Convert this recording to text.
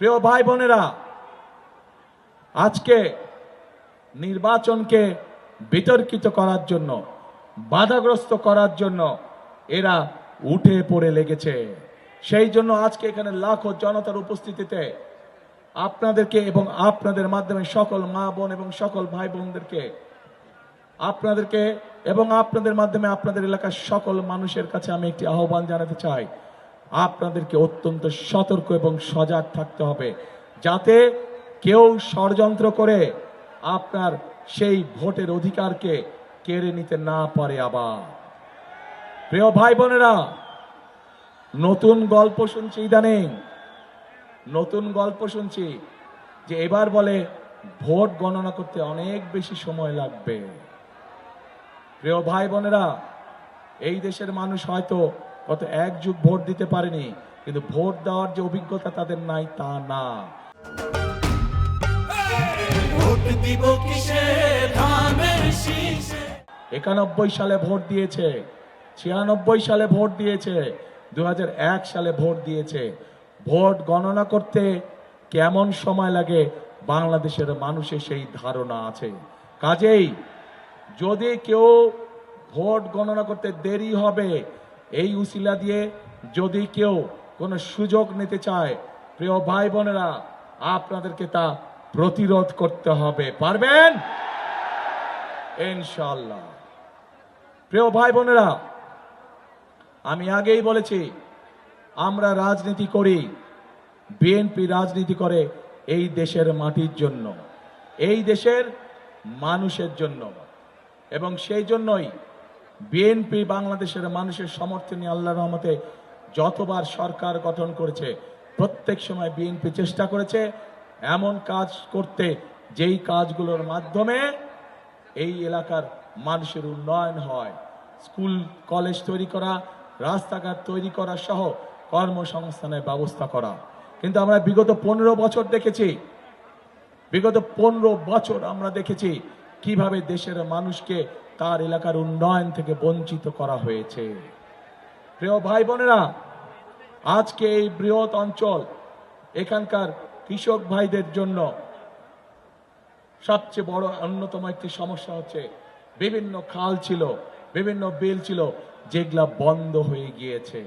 প্রিয় ভাই বোনেরা, আজকে নির্বাচনকে বিতর্কিত করার জন্য, বাধাগ্রস্ত করার জন্য এরা উঠে পড়ে লেগেছে। সেই জন্য আজকে এখানে লাখো জনতার উপস্থিতিতে আপনাদেরকে এবং আপনাদের মাধ্যমে সকল মা বোন এবং সকল ভাই বোনদেরকে এবং আপনাদের মাধ্যমে আপনাদের এলাকার সকল মানুষের কাছে আমি একটি আহ্বান জানাতে চাই। আপনাদেরকে অত্যন্ত সতর্ক এবং সজাগ থাকতে হবে, যাতে কেউ ষড়যন্ত্র করে আপনার সেই ভোটের অধিকারকে কেড়ে নিতে না পারে। আবার প্রিয় ভাই বোনেরা, নতুন গল্প শুনছি, ইদানিং নতুন গল্প শুনছি যে এবার বলে ভোট গণনা করতে অনেক বেশি সময় লাগবে। প্রিয় ভাই বোনেরা, এই দেশের মানুষ হয়তো গত এক যুগ ভোট দিতে পারেনি, কিন্তু ভোট দেওয়ার যে অভিজ্ঞতা তাদের নাই তা না। 91 সালে ভোট দিয়েছে, 96 সালে ভোট দিয়েছে, 2001 সালে ভোট দিয়েছে। ভোট গণনা করতে কেমন সময় লাগে বাংলাদেশের মানুষের সেই ধারণা আছে। কাজেই যদি কেউ ভোট গণনা করতে দেরি হবে এই উসিলা দিয়ে যদি কেউ কোনো সুযোগ নিতে চায়, প্রিয় ভাই বোনেরা, আপনাদেরকে তা প্রতিরোধ করতে হবে। পারবেন ইনশাআল্লাহ। প্রিয় ভাই বোনেরা, আমি আগেই বলেছি, আমরা রাজনীতি করি, বিএনপি রাজনীতি করে এই দেশের মাটির জন্য, এই দেশের মানুষের জন্য, এবং সেই জন্যই বিএনপি বাংলাদেশের মানুষের সমর্থনে আল্লাহর রহমতে যতবার সরকার গঠন করেছে প্রত্যেক সময় বিএনপি চেষ্টা করেছে এমন কাজ করতে যেই কাজগুলোর মাধ্যমে এই এলাকার মানুষের উন্নয়ন হয়। স্কুল কলেজ তৈরি করা, রাস্তাঘাট তৈরি করা সহ কর্মসংস্থানের ব্যবস্থা করা। কিন্তু আমরা বিগত 15 বছর দেখেছি, বিগত 15 বছর আমরা দেখেছি কিভাবে দেশের মানুষকে তার এলাকার উন্নয়ন থেকে বঞ্চিত করা হয়েছে। প্রিয় ভাই বোনেরা, আজকে এই বৃহৎ অঞ্চল, এখানকার কৃষক ভাইদের জন্য সবচেয়ে বড় অন্যতম একটি সমস্যা হচ্ছে বিভিন্ন খাল ছিল, বিভিন্ন বিল ছিল, যেগুলা বন্ধ হয়ে গিয়েছে।